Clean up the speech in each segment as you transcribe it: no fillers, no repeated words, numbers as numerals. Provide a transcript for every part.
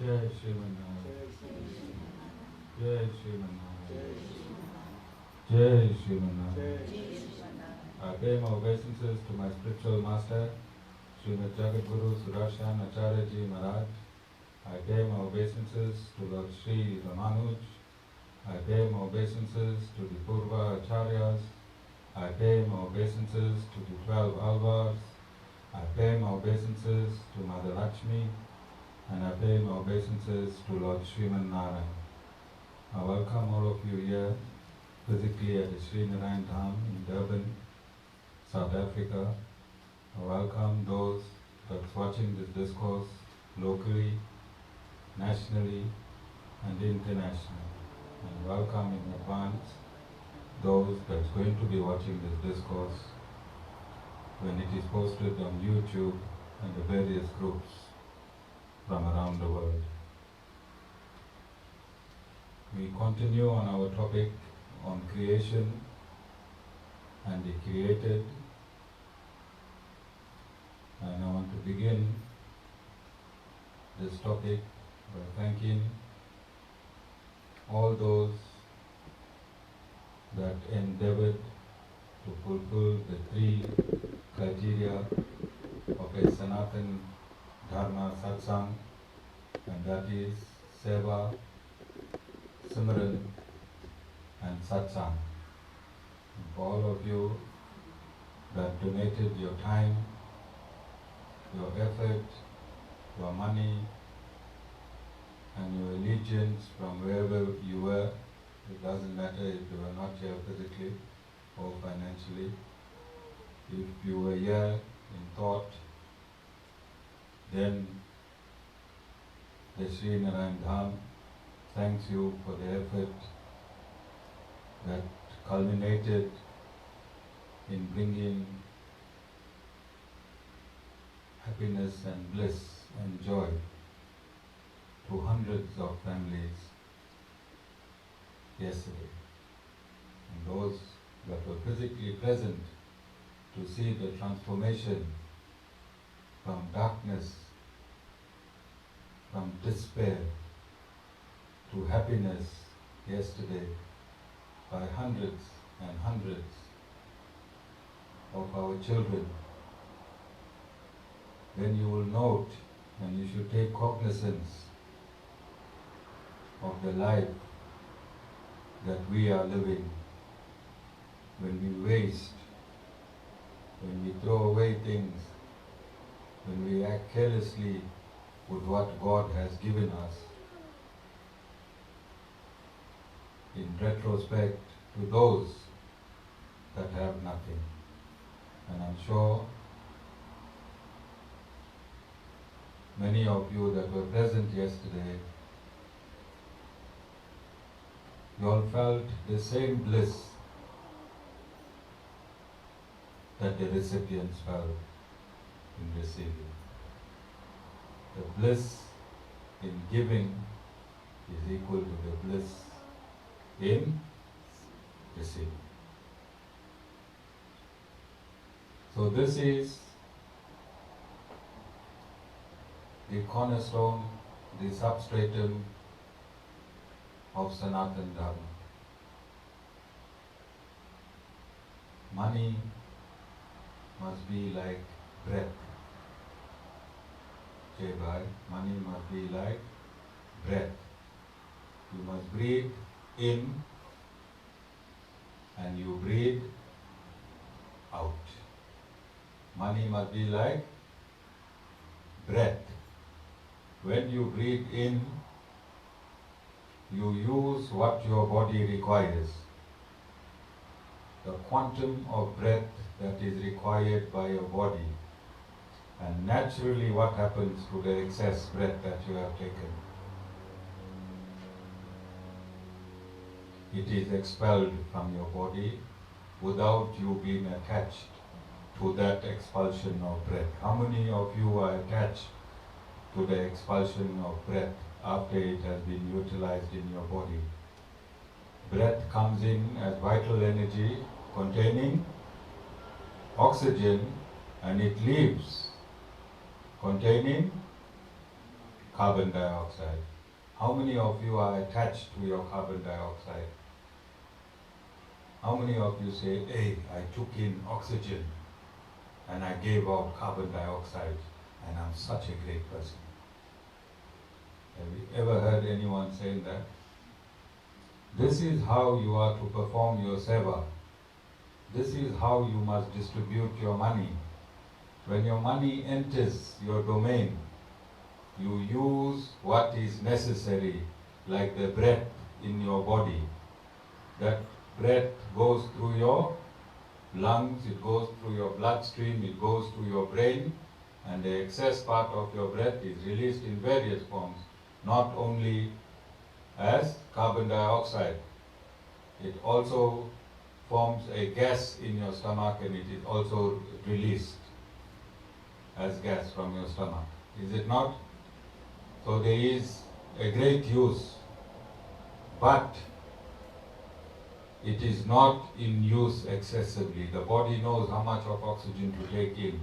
Jai Shriman Narayan. Jai Shriman Narayan. Jai Shriman Narayan. I pay my obeisances to my spiritual master, Srimad Jagadguru Sudarshan Acharya Ji Maharaj. I pay my obeisances to Lord Sri Ramanuj. I pay my obeisances to the Purva Acharyas. I pay my obeisances to the 12 Alvars. I pay my obeisances to Mother Lakshmi. And I pay my obeisances to Lord Sriman Narayan. I welcome all of you here physically at the Sri Narayan Dham in Durban, South Africa. I welcome those that's watching this discourse locally, nationally, and internationally. And welcome in advance those that's going to be watching this discourse when it is posted on YouTube and the various groups from around the world. We continue on our topic on creation and the created. And I want to begin this topic by thanking all those that endeavored to fulfill the 3 criteria of a Sanatan Dharma Satsang, and that is Seva, Simran, and Satsang. And for all of you that donated your time, your effort, your money, and your allegiance from wherever you were, it doesn't matter if you were not here physically or financially. If you were here in thought, then the Sri Narayan Dham thanks you for the effort that culminated in bringing happiness and bliss and joy to hundreds of families yesterday. And those that were physically present to see the transformation from darkness, from despair to happiness yesterday by hundreds and hundreds of our children, then you will note and you should take cognizance of the life that we are living. When we waste, when we throw away things, when we act carelessly with what God has given us, in retrospect to those that have nothing. And I'm sure many of you that were present yesterday, you all felt the same bliss that the recipients felt in receiving. The bliss in giving is equal to the bliss in receiving. So this is the cornerstone, the substratum of Sanatan Dharma. Money must be like breath. Bhai, money must be like breath. You must breathe in and you breathe out. Money must be like breath. When you breathe in, you use what your body requires. The quantum of breath that is required by your body. And naturally what happens to the excess breath that you have taken? It is expelled from your body without you being attached to that expulsion of breath. How many of you are attached to the expulsion of breath after it has been utilized in your body? Breath comes in as vital energy containing oxygen, and it leaves containing carbon dioxide. How many of you are attached to your carbon dioxide? How many of you say, hey, I took in oxygen and I gave out carbon dioxide and I'm such a great person? Have you ever heard anyone saying that? This is how you are to perform your seva. This is how you must distribute your money. When your money enters your domain, you use what is necessary, like the breath in your body. That breath goes through your lungs, it goes through your bloodstream, it goes to your brain, and the excess part of your breath is released in various forms, not only as carbon dioxide. It also forms a gas in your stomach and it is also released as gas from your stomach. Is it not? So there is a great use, but it is not in use excessively. The body knows how much of oxygen to take in,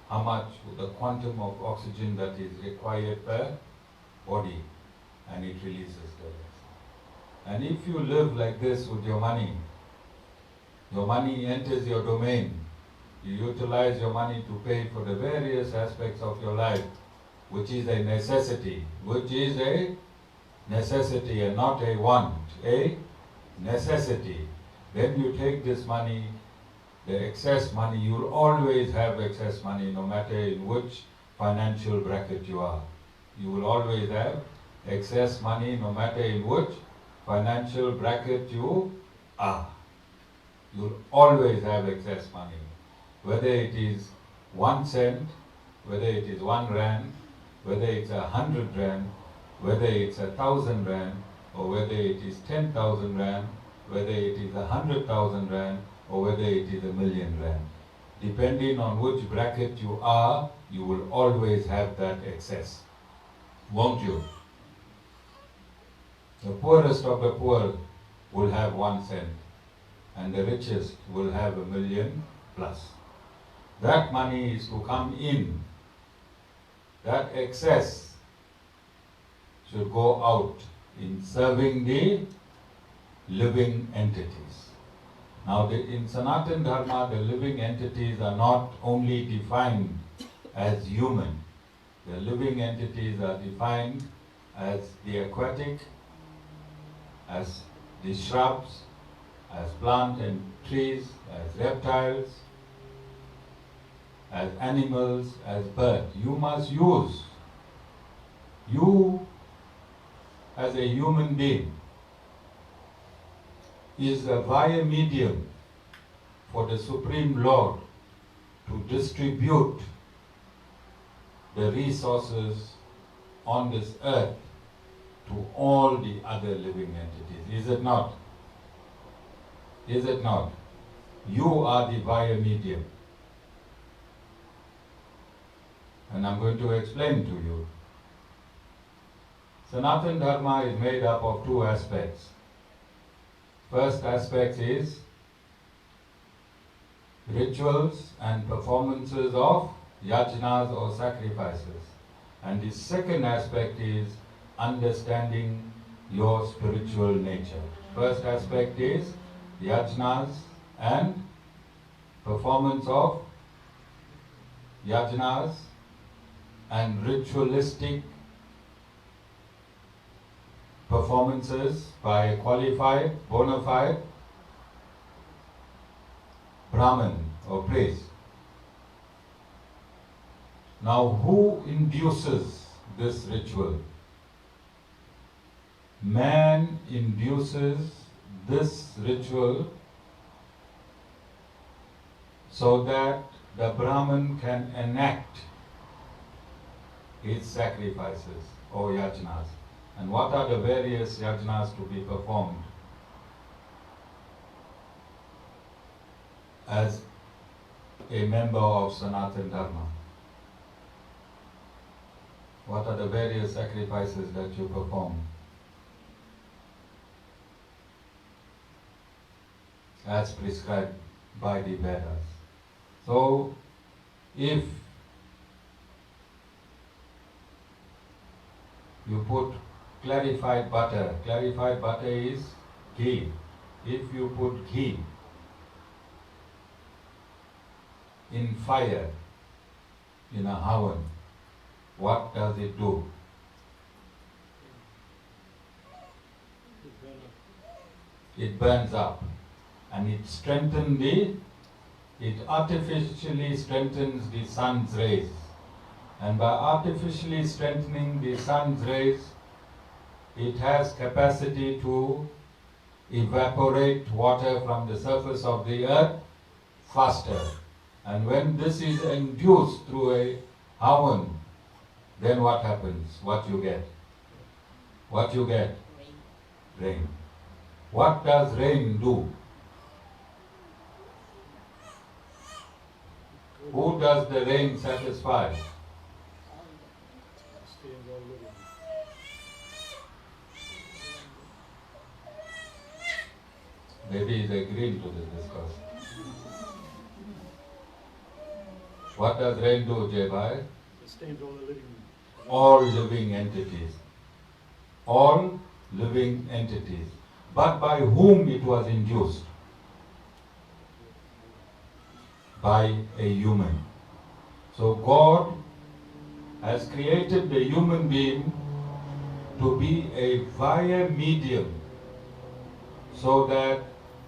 how much, the quantum of oxygen that is required per body, and it releases the rest. And if you live like this with your money enters your domain, you utilize your money to pay for the various aspects of your life, which is a necessity, and not a want, a necessity. Then you take this money, the excess money, you'll always have excess money no matter in which financial bracket you are. You will always have excess money no matter in which financial bracket you are. You'll always have excess money. Whether it is 1 cent, whether it is 1 rand, whether it's 100 rand, whether it's 1,000 rand, or whether it is 10,000 rand, whether it is 100,000 rand, or whether it is 1,000,000 rand. Depending on which bracket you are, you will always have that excess. Won't you? The poorest of the poor will have 1 cent, and the richest will have 1,000,000 plus. That money is to come in. That excess should go out in serving the living entities. Now in Sanatan Dharma, the living entities are not only defined as human. The living entities are defined as the aquatic, as the shrubs, as plant and trees, as reptiles, as animals, as birds. You must use, you as a human being is a via medium for the Supreme Lord to distribute the resources on this earth to all the other living entities. Is it not? Is it not? You are the via medium. And I'm going to explain to you. Sanatan Dharma is made up of 2 aspects. First aspect is rituals and performances of yajnas or sacrifices. And the second aspect is understanding your spiritual nature. First aspect is yajnas and performance of yajnas and ritualistic performances by a qualified, bona fide Brahmin or priest. Now, who induces this ritual? Man induces this ritual so that the Brahmin can enact his sacrifices or yajnas. And what are the various yajnas to be performed as a member of Sanatan Dharma? What are the various sacrifices that you perform as prescribed by the Vedas? So, if you put clarified butter. Clarified butter is ghee. If you put ghee in fire, in a oven, what does it do? It burns up, and it artificially strengthens the sun's rays. And by artificially strengthening the sun's rays, it has capacity to evaporate water from the surface of the earth faster. And when this is induced through a oven, then what happens? What you get? What you get? Rain. What does rain do? Who does the rain satisfy? Maybe he's agreeing to this discourse. What does rain do, Jai Bhai? Sustains all living entities. All living entities. But by whom it was induced? By a human. So God has created the human being to be a via medium, so that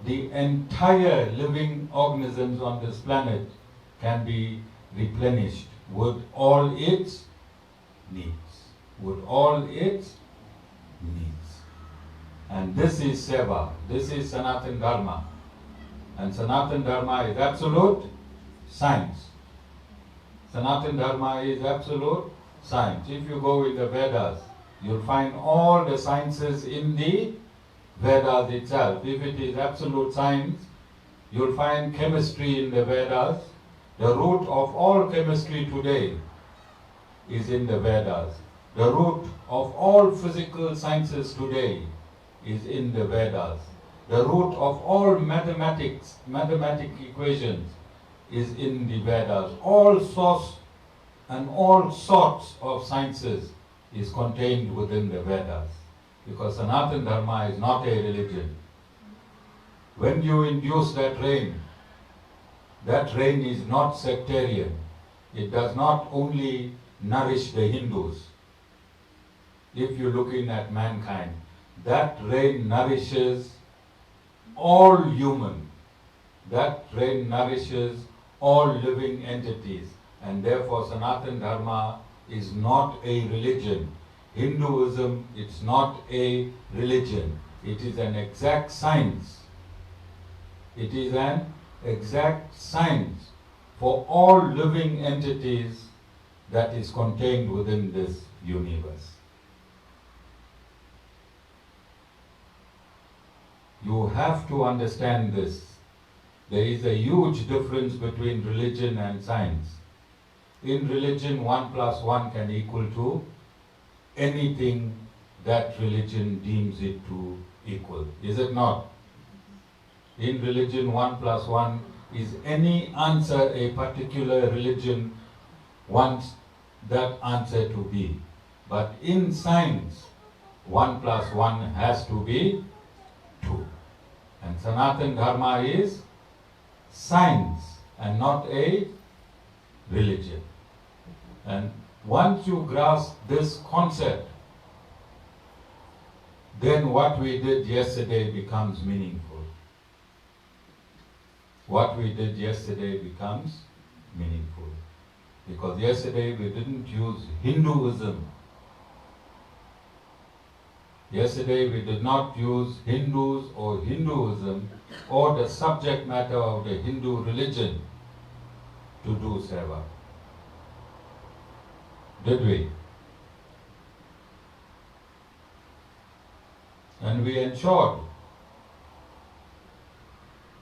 the entire living organisms on this planet can be replenished with all its needs. With all its needs. And this is Seva. This is Sanatan Dharma. And Sanatan Dharma is absolute science. Sanatan Dharma is absolute science. If you go in the Vedas, you'll find all the sciences in the Vedas itself. If it is absolute science, you'll find chemistry in the Vedas. The root of all chemistry today is in the Vedas. The root of all physical sciences today is in the Vedas. The root of all mathematic equations is in the Vedas. All source and all sorts of sciences is contained within the Vedas. Because Sanatan Dharma is not a religion. When you induce that rain is not sectarian. It does not only nourish the Hindus. If you're looking at mankind, that rain nourishes all human. That rain nourishes all living entities. And therefore Sanatan Dharma is not a religion. Hinduism, it's not a religion. It is an exact science. It is an exact science for all living entities that is contained within this universe. You have to understand this. There is a huge difference between religion and science. In religion, 1 + 1 can equal to anything that religion deems it to equal. Is it not? In religion, 1 + 1 is any answer a particular religion wants that answer to be. But in science, 1 + 1 has to be 2. And Sanatan Dharma is science and not a religion. And once you grasp this concept, then what we did yesterday becomes meaningful. What we did yesterday becomes meaningful. Because yesterday we didn't use Hinduism. Yesterday we did not use Hindus or Hinduism or the subject matter of the Hindu religion to do Seva. Did we? And we ensured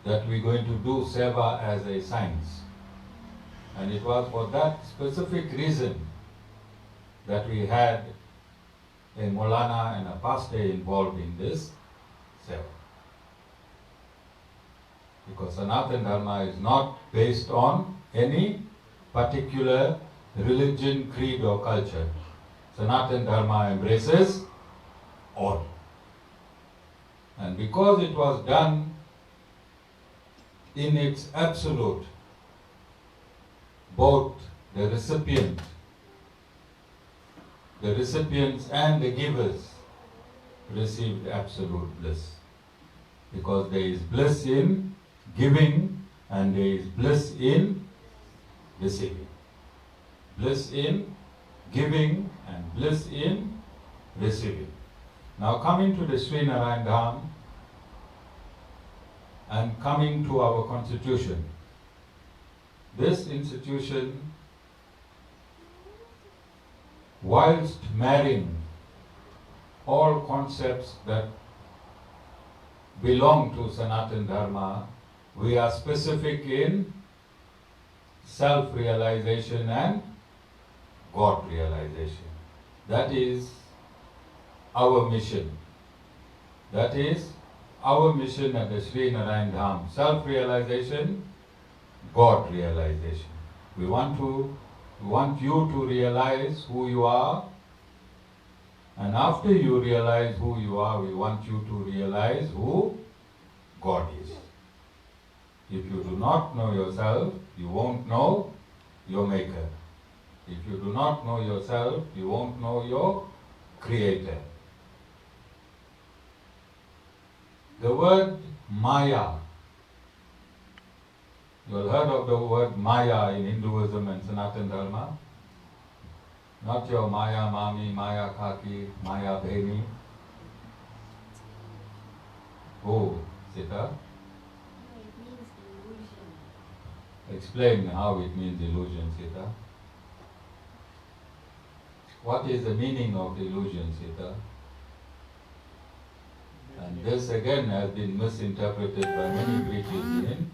that we're going to do Seva as a science. And it was for that specific reason that we had a Maulana and a pastor involved in this Seva. Because Sanatan Dharma is not based on any particular religion, creed or culture. Sanatan Dharma embraces all. And because it was done in its absolute, both the recipients and the givers received absolute bliss. Because there is bliss in giving and there is bliss in receiving. Bliss in giving and bliss in receiving. Now coming to the Sri Narayan Dham and coming to our constitution. This institution, whilst marrying all concepts that belong to Sanatan Dharma, we are specific in self-realization and God realization. That is our mission. That is our mission at the Sri Narayan Dham. Self-realization, God realization. We want you to realize who you are, and after you realize who you are, we want you to realize who God is. If you do not know yourself, you won't know your Maker. If you do not know yourself, you won't know your Creator. The word Maya, you have heard of the word Maya in Hinduism and Sanatan Dharma? Not your Maya Mami, Maya Kaki, Maya Bheni. Oh, Sita? It means illusion. Explain how it means illusion, Sita. What is the meaning of illusion, Sita? And this again has been misinterpreted by many preachers in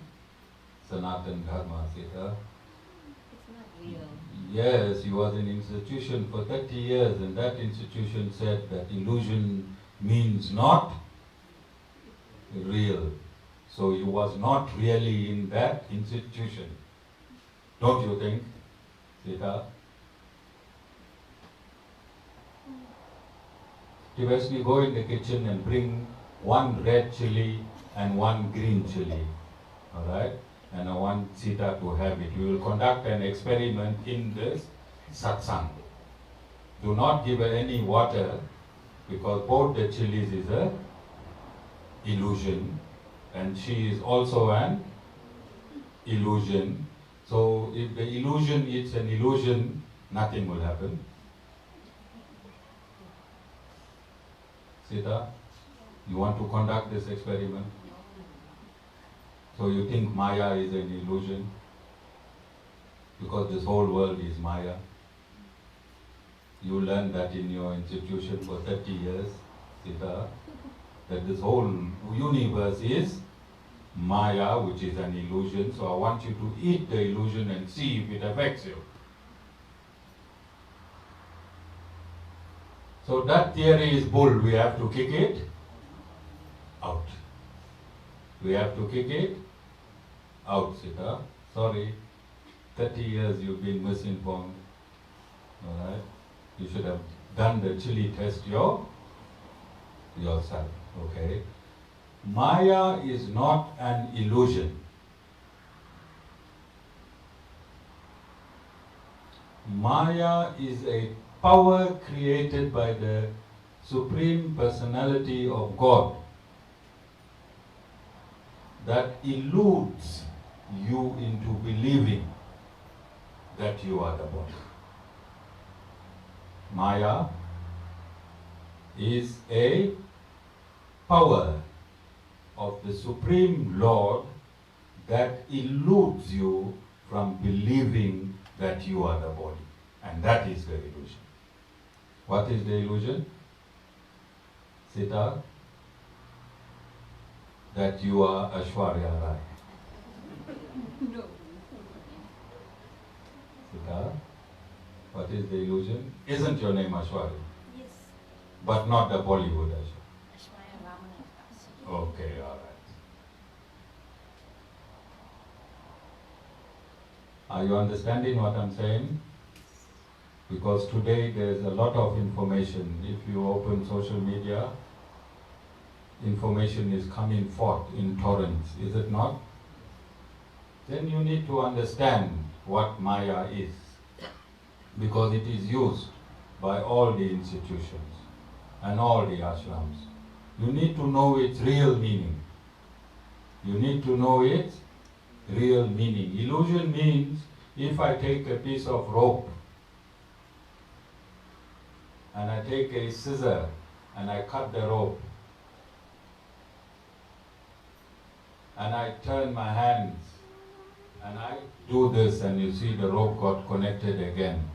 Sanatan Dharma, Sita. It's not real. Yes, he was in institution for 30 years, and that institution said that illusion means not real. So he was not really in that institution. Don't you think, Sita? Tibesni, go in the kitchen and bring one red chili and one green chili. Alright? And I want Sita to have it. We will conduct an experiment in this Satsang. Do not give her any water, because both the chilies is a illusion and she is also an illusion. So if the illusion is an illusion, nothing will happen. Sita, you want to conduct this experiment? So you think Maya is an illusion? Because this whole world is Maya. You learned that in your institution for 30 years, Sita, that this whole universe is Maya, which is an illusion. So I want you to eat the illusion and see if it affects you. So that theory is bull. We have to kick it out. We have to kick it out, Sita. Sorry, 30 years you've been misinformed. Alright? You should have done the chili test yourself. Okay? Maya is not an illusion. Maya is a power created by the Supreme Personality of God that eludes you into believing that you are the body. Maya is a power of the Supreme Lord that eludes you from believing that you are the body. And that is the illusion. What is the illusion? Sita? That you are Aishwarya Rai. No. Sita? What is the illusion? Isn't your name Aishwarya? Yes. But not the Bollywood Aishwarya. Ashwaya Ramanatha. Okay, alright. Are you understanding what I'm saying? Because today there's a lot of information. If you open social media, information is coming forth in torrents, is it not? Then you need to understand what Maya is, because it is used by all the institutions and all the ashrams. You need to know its real meaning. You need to know its real meaning. Illusion means if I take a piece of rope and I take a scissor and I cut the rope and I turn my hands and I do this and you see the rope got connected again.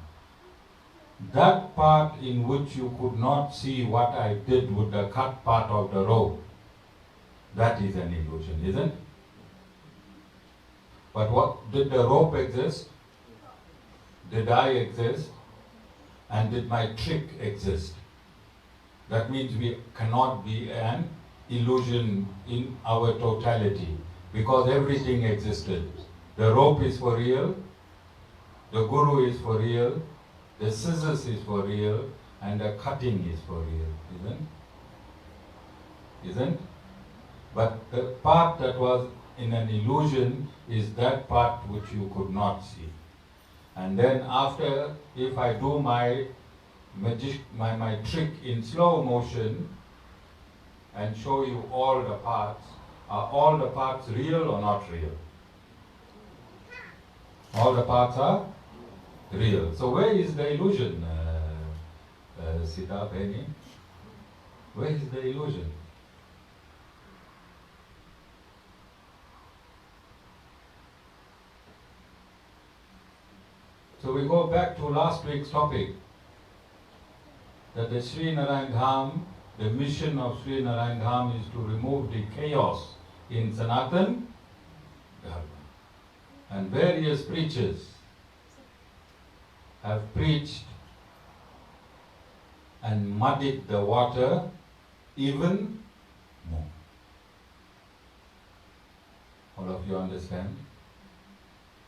That part in which you could not see what I did with the cut part of the rope, that is an illusion, isn't it? But what did the rope exist? Did I exist? And did my trick exist? That means we cannot be an illusion in our totality, because everything existed. The rope is for real, the guru is for real, the scissors is for real, and the cutting is for real, isn't? But the part that was in an illusion is that part which you could not see. And then after, if I do my my trick in slow motion and show you all the parts, are all the parts real or not real? All the parts are real. So where is the illusion, Sita, Penny? Where is the illusion? So we go back to last week's topic, that the Sri Narayan Dham, the mission of Sri Narayan Dham is to remove the chaos in Sanatan Dharma. And various preachers have preached and muddied the water even more. All of you understand?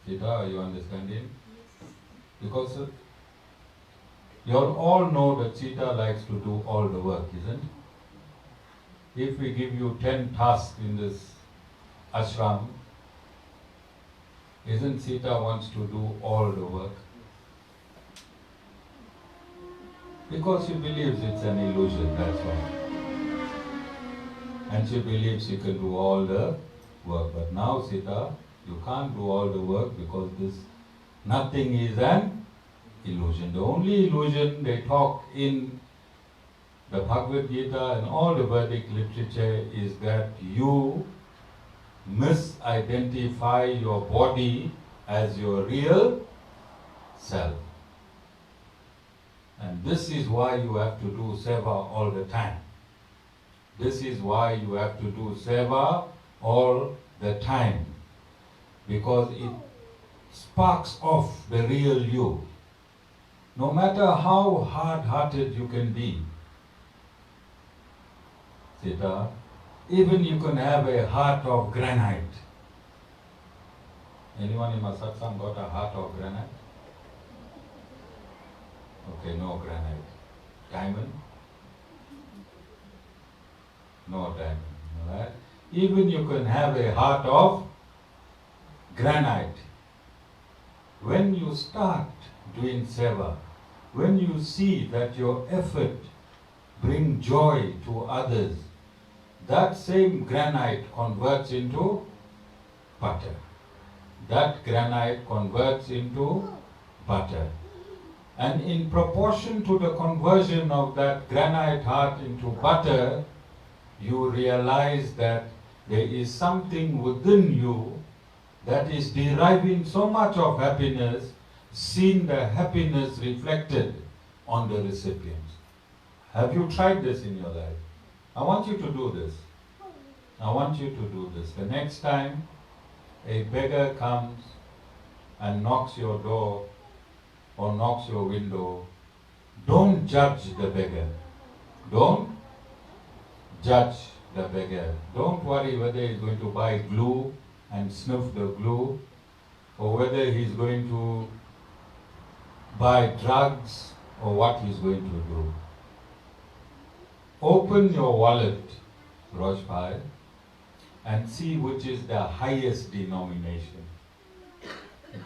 Sita, are you understanding? Because you all know that Sita likes to do all the work, isn't it? If we give you 10 tasks in this ashram, isn't Sita wants to do all the work? Because she believes it's an illusion, that's why. And she believes she can do all the work. But now, Sita, you can't do all the work because nothing is an illusion. The only illusion they talk in the Bhagavad Gita and all the Vedic literature is that you misidentify your body as your real self. And this is why you have to do Seva all the time. This is why you have to do Seva all the time. Because it sparks off the real you. No matter how hard-hearted you can be, Sita, even you can have a heart of granite. Anyone in my Satsang got a heart of granite? Okay, no granite. Diamond? No diamond. Alright? Even you can have a heart of granite. When you start doing Seva, when you see that your effort brings joy to others, that same granite converts into butter. That granite converts into butter. And in proportion to the conversion of that granite heart into butter, you realize that there is something within you that is deriving so much of happiness, seeing the happiness reflected on the recipients. Have you tried this in your life? I want you to do this. I want you to do this. The next time a beggar comes and knocks your door or knocks your window, don't judge the beggar. Don't judge the beggar. Don't worry whether he's going to buy glue and sniff the glue, or whether he's going to by drugs or what he's going to do. Open your wallet, Rosh Bhai, and see which is the highest denomination.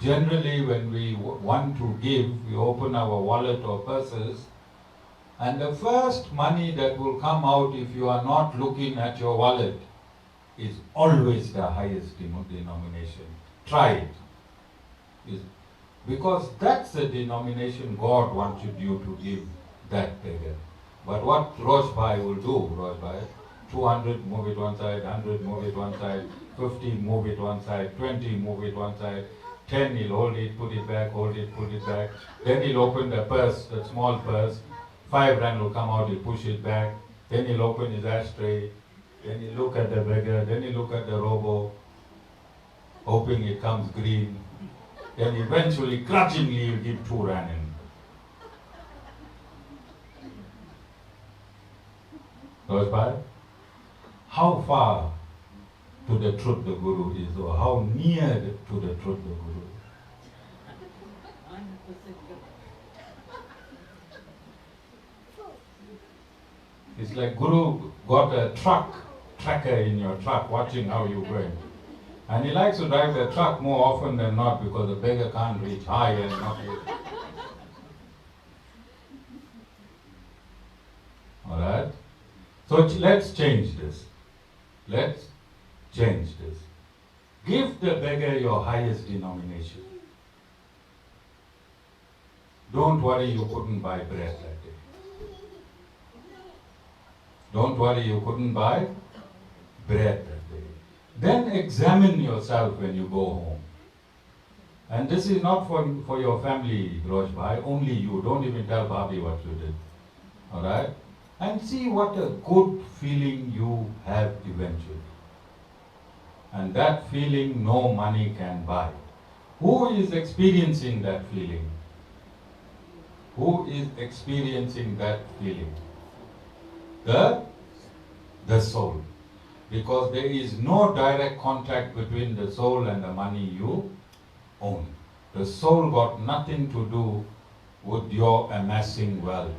Generally, when we want to give, we open our wallet or purses, and the first money that will come out if you are not looking at your wallet is always the highest denomination. Try it. Because that's the denomination God wanted you to give that beggar. But what Rosh Bhai will do, Rosh Bhai, 200 move it one side, 100 move it one side, 50 move it one side, 20 move it one side, 10 he'll hold it, put it back, hold it, put it back. Then he'll open the purse, the small purse, 5 rand will come out, he'll push it back. Then he'll open his ashtray, then he'll look at the beggar, then he'll look at the robo, hoping it comes green. Then eventually, grudgingly, he'll give 2 rand in. Rosh Bhai, how far to the truth the Guru is, or how near to the truth the Guru is? It's like Guru got a tracker in your truck, watching how you're going. And he likes to drive the truck more often than not because the beggar can't reach high and not yet. Alright? So let's change this. Let's change this. Give the beggar your highest denomination. Don't worry you couldn't buy bread that day. Don't worry you couldn't buy bread that day. Then examine yourself when you go home. And this is not for your family, Rosh Bhai, only you. Don't even tell Bhabhi what you did. Alright? And see what a good feeling you have eventually. And that feeling no money can buy. Who is experiencing that feeling? Who is experiencing that feeling? The soul. Because there is no direct contact between the soul and the money you own. The soul got nothing to do with your amassing wealth.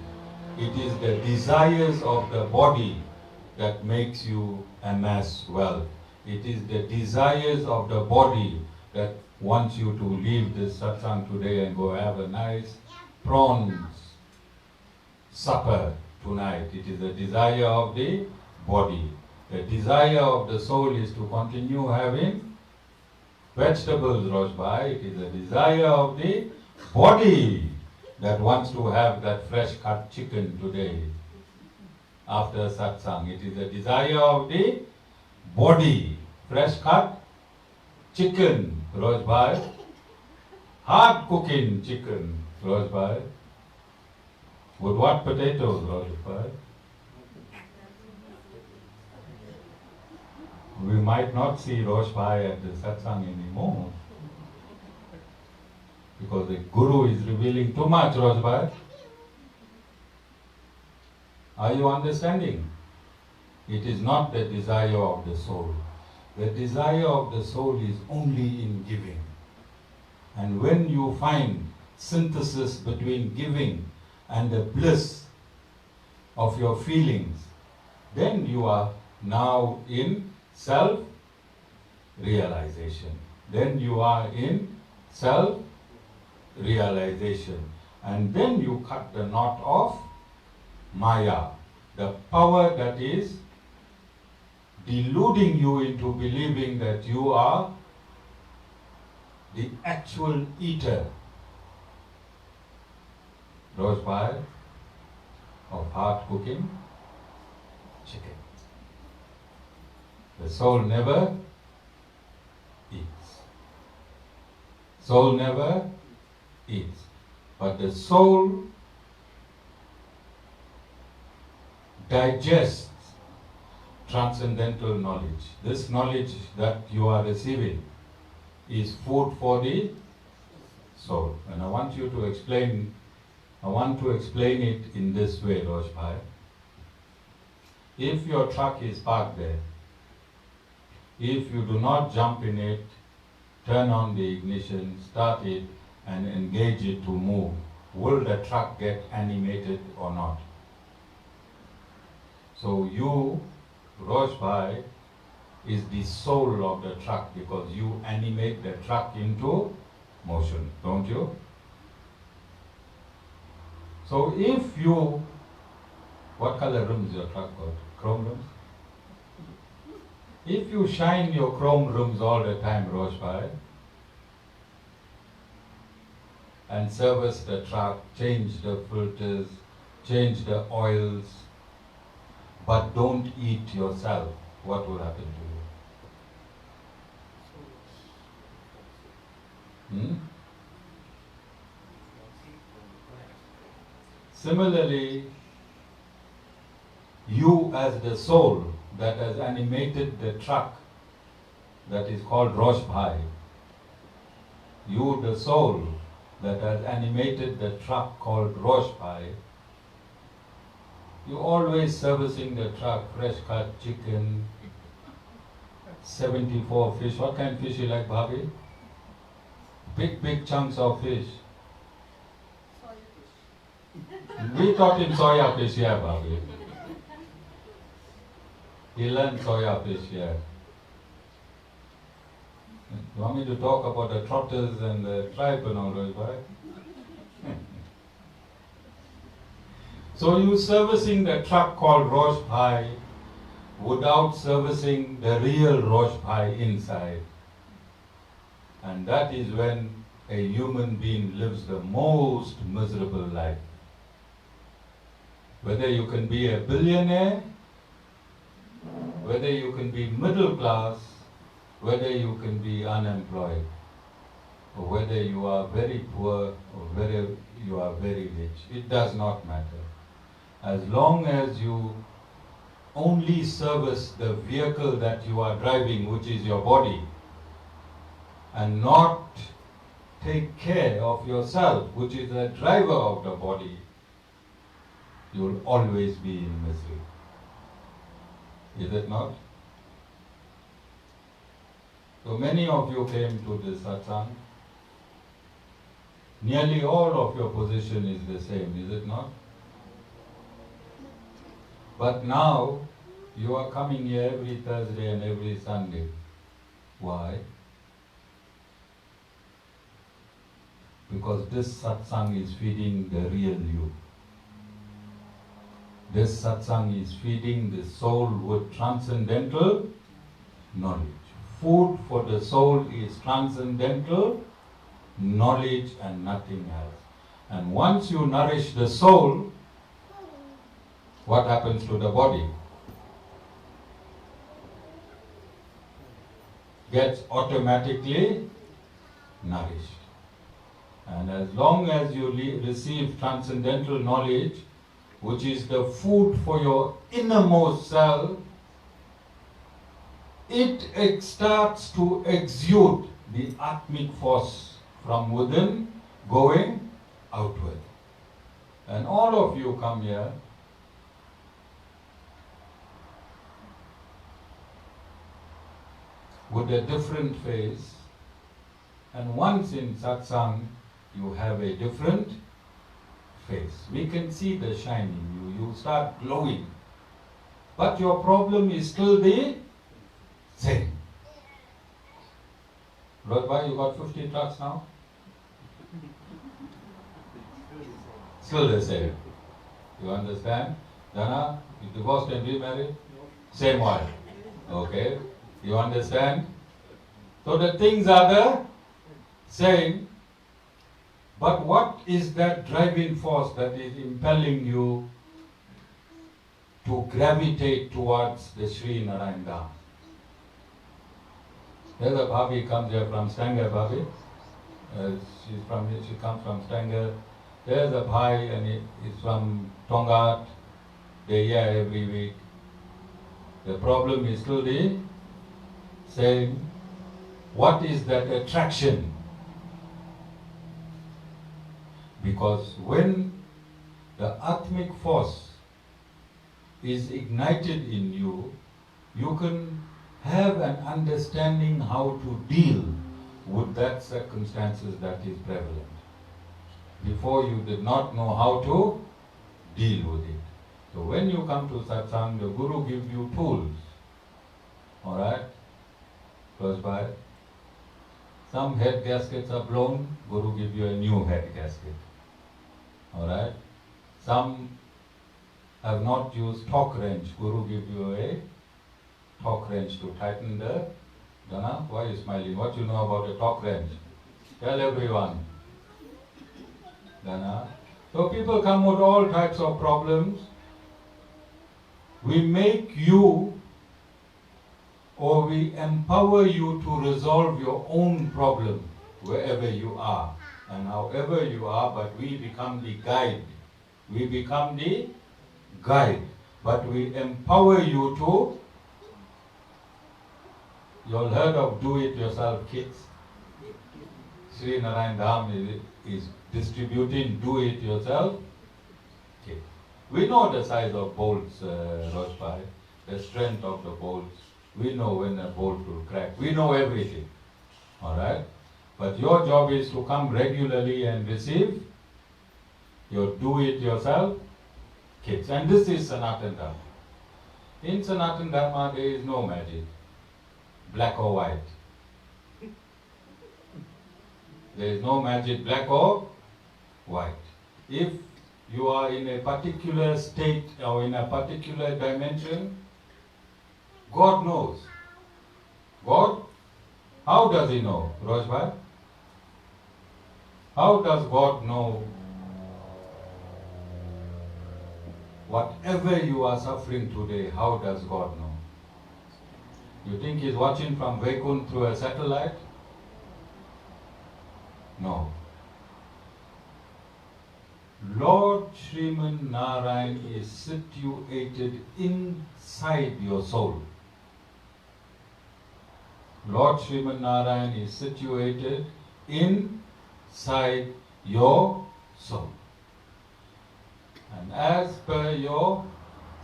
It is the desires of the body that makes you amass wealth. It is the desires of the body that wants you to leave this satsang today and go have a nice prawns supper tonight. It is the desire of the body. The desire of the soul is to continue having vegetables, Rosh Bhai. It is the desire of the body that wants to have that fresh cut chicken today after satsang. It is the desire of the body. Fresh cut chicken, Rosh Bhai. Hard cooking chicken, Rosh Bhai. With what potatoes, Rosh Bhai? We might not see Rosh Bhai at the satsang anymore. Because the Guru is revealing too much, Rosh Bhai. Are you understanding? It is not the desire of the soul. The desire of the soul is only in giving. And when you find synthesis between giving and the bliss of your feelings, then you are now in self-realization. Then you are in self-realization. And then you cut the knot of Maya, the power that is deluding you into believing that you are the actual eater, Rosh Bhai, of hard cooking chicken. The soul never eats. Soul never eats. But the soul digests transcendental knowledge. This knowledge that you are receiving is food for the soul. And I want to explain it in this way, Rosh Bhai. If your truck is parked there, if you do not jump in it, turn on the ignition, start it, and engage it to move, will the truck get animated or not? So you, Rosh Bhai, is the soul of the truck because you animate the truck into motion, don't you? So if you, what color rims your truck got? Chrome rims? If you shine your chrome rims all the time, Rosh Bhai, and service the truck, change the filters, change the oils, but don't eat yourself, what will happen to you? Similarly, you as the soul that has animated the truck that is called Rosh Bhai, you the soul that has animated the truck called Rosh Bhai, you always servicing the truck, fresh cut chicken, 74 fish. What kind of fish you like, Bhabhi? Big chunks of fish. We taught him soya fish, yeah, Bhabhi. He learned soya fish, yeah. You want me to talk about the trotters and the tribe and all those, right? So you servicing the truck called Rosh Bhai without servicing the real Rosh Bhai inside. And that is when a human being lives the most miserable life. Whether you can be a billionaire, whether you can be middle class, whether you can be unemployed, or whether you are very poor or whether you are very rich, it does not matter. As long as you only service the vehicle that you are driving, which is your body, and not take care of yourself, which is the driver of the body, you will always be in misery. Is it not? So many of you came to this satsang. Nearly all of your position is the same, is it not? But now you are coming here every Thursday and every Sunday. Why? Because this satsang is feeding the real you. This satsang is feeding the soul with transcendental knowledge. Food for the soul is transcendental knowledge and nothing else. And once you nourish the soul, what happens to the body? Gets automatically nourished. And as long as you receive transcendental knowledge, which is the food for your innermost self, it starts to exude the atmic force from within going outward. And all of you come here with a different face, and once in satsang you have a different face. We can see the shining, you start glowing. But your problem is still the same. Lord Bhai, you got 50 trucks now? Still the same. You understand? Dana, you divorced and remarried? Same wife. Okay. You understand? So the things are the same. But what is that driving force that is impelling you to gravitate towards the Sri Narayan Dham? There's a Bhabhi comes here from Stanger, Bhabhi. She comes from Stanger. There's a Bhai and he's from Tongat. They're here every week. The problem is still the same. What is that attraction? Because when the atmic force is ignited in you, you can have an understanding how to deal with that circumstances that is prevalent. Before you did not know how to deal with it. So when you come to satsang, the Guru gives you tools. Alright? Close by. Some head gaskets are blown, Guru gives you a new head gasket. Alright? Some have not used torque wrench, Guru gives you a torque wrench to tighten the Dana. Why are you smiling? What you know about a torque wrench? Tell everyone. Dana. So people come with all types of problems. We make you or we empower you to resolve your own problem wherever you are and however you are, but we become the guide. We become the guide, but we empower you to. You all heard of do-it-yourself kits? Sri Narayan Dham is distributing do-it-yourself kit. We know the size of bolts, Rospai, the strength of the bolts. We know when a bolt will crack. We know everything. Alright? But your job is to come regularly and receive your do-it-yourself kits. And this is Sanatan Dharma. In Sanatan Dharma there is no magic. Black or white. There is no magic black or white. If you are in a particular state or in a particular dimension, God knows. God? How does He know, Rojbhai? How does God know whatever you are suffering today? How does God know? You think He's watching from Vaikunth through a satellite? No. Lord Sriman Narayan is situated inside your soul. Lord Sriman Narayan is situated inside your soul. And as per your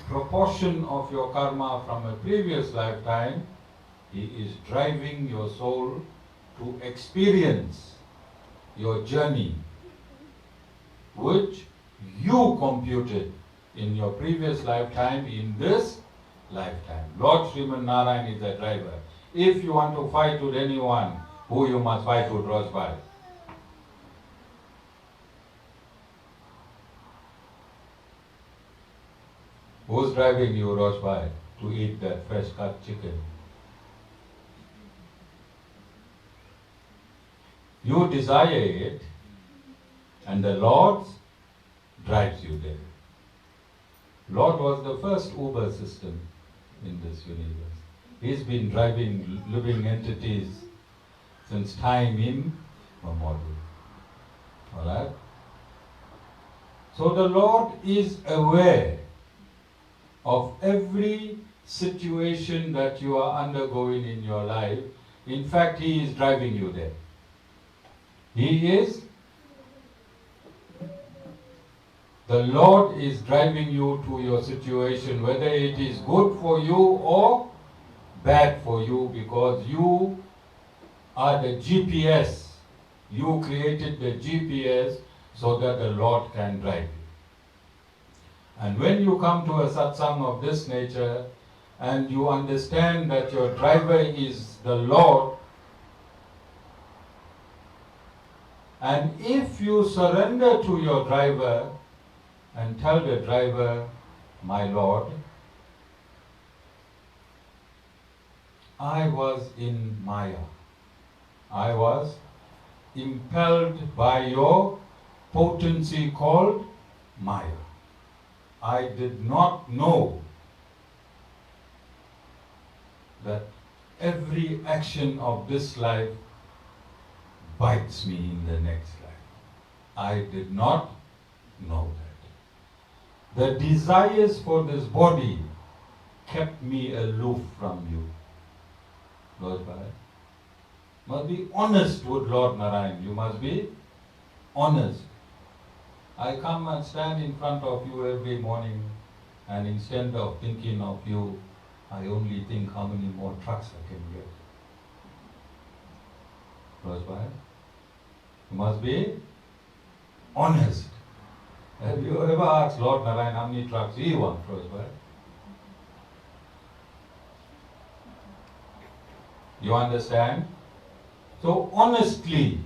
proportion of your karma from a previous lifetime, He is driving your soul to experience your journey, which you computed in your previous lifetime, in this lifetime. Lord Sriman Narayan is the driver. If you want to fight with anyone, who you must fight with, Rosbai? Who's driving you, Rosbai, to eat that fresh cut chicken? You desire it, and the Lord drives you there. Lord was the first Uber system in this universe. He's been driving living entities since time immemorial. Alright? So the Lord is aware of every situation that you are undergoing in your life. In fact, He is driving you there. The Lord is driving you to your situation, whether it is good for you or bad for you, because you are the GPS. You created the GPS so that the Lord can drive you. And when you come to a satsang of this nature and you understand that your driver is the Lord, and if you surrender to your driver and tell the driver, my Lord, I was in Maya. I was impelled by your potency called Maya. I did not know that every action of this life bites me in the next life. I did not know that. The desires for this body kept me aloof from you. Lord Bhai, must be honest with Lord Narayan. You must be honest. I come and stand in front of you every morning, and instead of thinking of you, I only think how many more trucks I can get. Lord Bhai, you must be honest. Have you ever asked Lord Narayan how many trucks he wants for his wife? You understand? So honestly,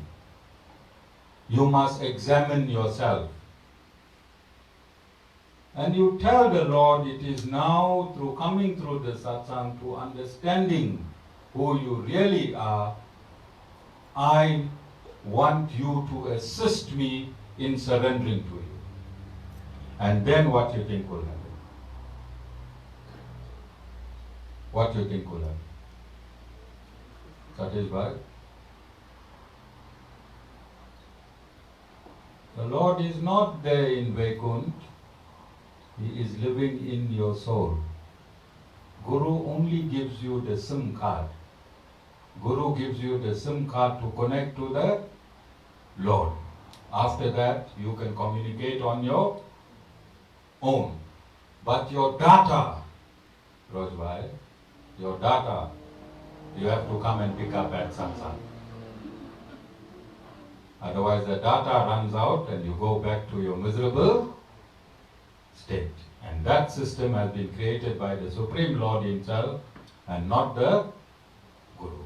you must examine yourself. And you tell the Lord, it is now through coming through the satsang to understanding who you really are, I want you to assist me in surrendering to you. And then what you think will happen? What you think will happen? Satisfied? The Lord is not there in Vaikunt. He is living in your soul. Guru only gives you the SIM card. Guru gives you the SIM card to connect to the Lord. After that, you can communicate on your own. But your data, Rosbhai, your data, you have to come and pick up at Satsang. Otherwise the data runs out and you go back to your miserable state. And that system has been created by the Supreme Lord himself and not the Guru.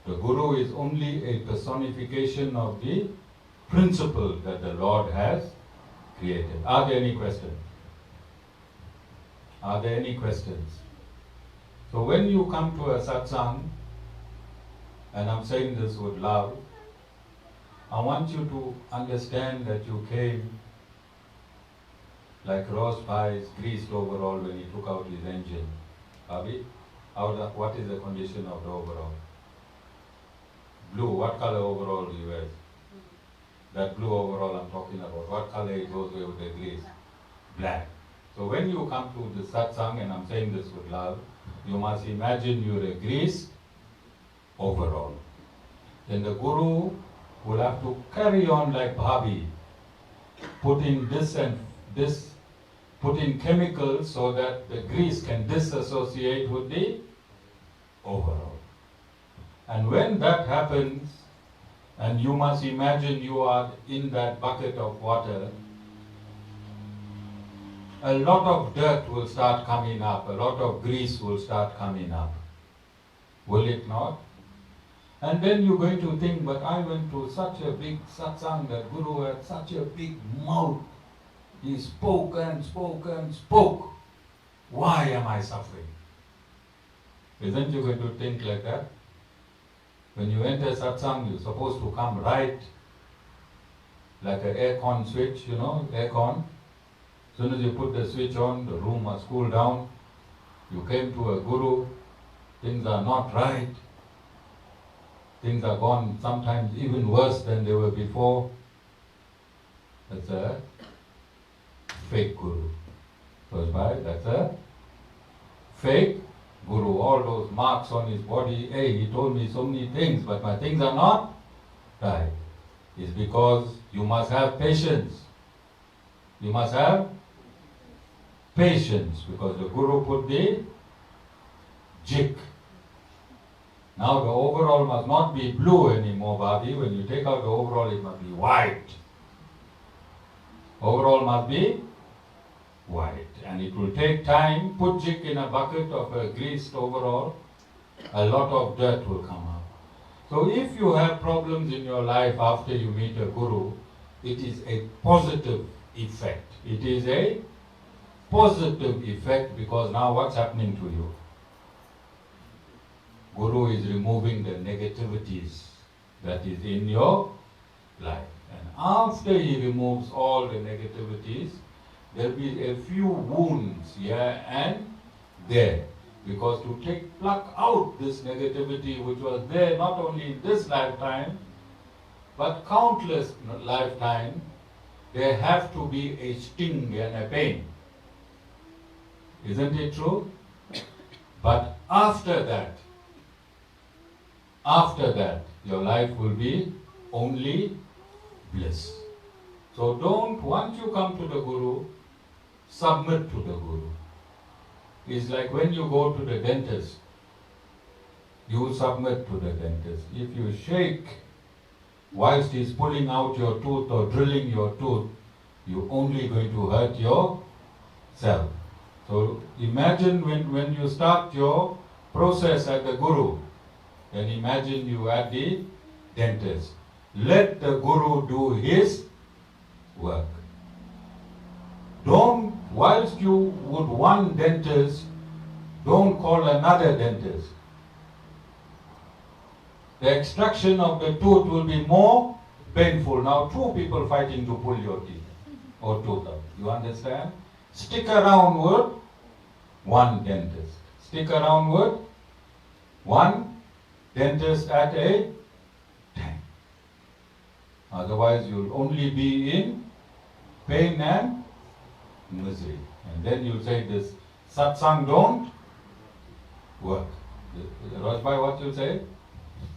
The Guru is only a personification of the principle that the Lord has created. Are there any questions? Are there any questions? So when you come to a satsang, and I'm saying this with love, I want you to understand that you came like Rosbhai's greased overall when he took out his engine. Abhi, what is the condition of the overall? Blue, what color overall do you wear? That blue overall I'm talking about. What color it goes with the grease? Black. So when you come to the satsang, and I'm saying this with love, you must imagine you're a greased overall. Then the Guru will have to carry on like Bhabi, putting this and this, putting chemicals so that the grease can disassociate with the overall. And when that happens, and you must imagine you are in that bucket of water, a lot of dirt will start coming up, a lot of grease will start coming up. Will it not? And then you're going to think, but I went to such a big satsang, that Guru had such a big mouth. He spoke and spoke and spoke. Why am I suffering? Isn't you going to think like that? When you enter satsang, you're supposed to come right, like an aircon switch, you know, aircon. As soon as you put the switch on, the room must cool down. You came to a Guru, things are not right. Things are gone sometimes even worse than they were before. That's a fake Guru. That's a fake Guru. All those marks on his body, hey, he told me so many things, but my things are not right. It's because you must have patience. You must have patience, because the Guru put the jik. Now the overall must not be blue anymore, Bhabi. When you take out the overall, it must be white. Overall must be white. And it will take time. Put jik in a bucket of a greased overall, a lot of dirt will come out. So if you have problems in your life after you meet a Guru, it is a positive effect. It is a positive effect, because now what's happening to you? Guru is removing the negativities that is in your life. And after he removes all the negativities, there will be a few wounds here and there. Because to pluck out this negativity which was there not only in this lifetime, but countless lifetimes, there have to be a sting and a pain. Isn't it true? But after that, your life will be only bliss. So don't, once you come to the Guru, submit to the Guru. It's like when you go to the dentist, you submit to the dentist. If you shake whilst he's pulling out your tooth or drilling your tooth, you're only going to hurt yourself. So imagine when you start your process at the Guru, then imagine you at the dentist. Let the Guru do his work. Don't, whilst you would one dentist, don't call another dentist. The extraction of the tooth will be more painful. Now two people fighting to pull your teeth or tooth out. You understand? Stick around with one dentist. Stick around with one dentist at a time. Otherwise you'll only be in pain and misery. And then you'll say this satsang don't work. Rajbhai, what you say?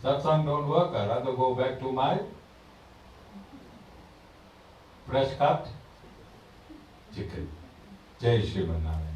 Satsang don't work, I'd rather go back to my fresh cut chicken. Jai Shri Narayan.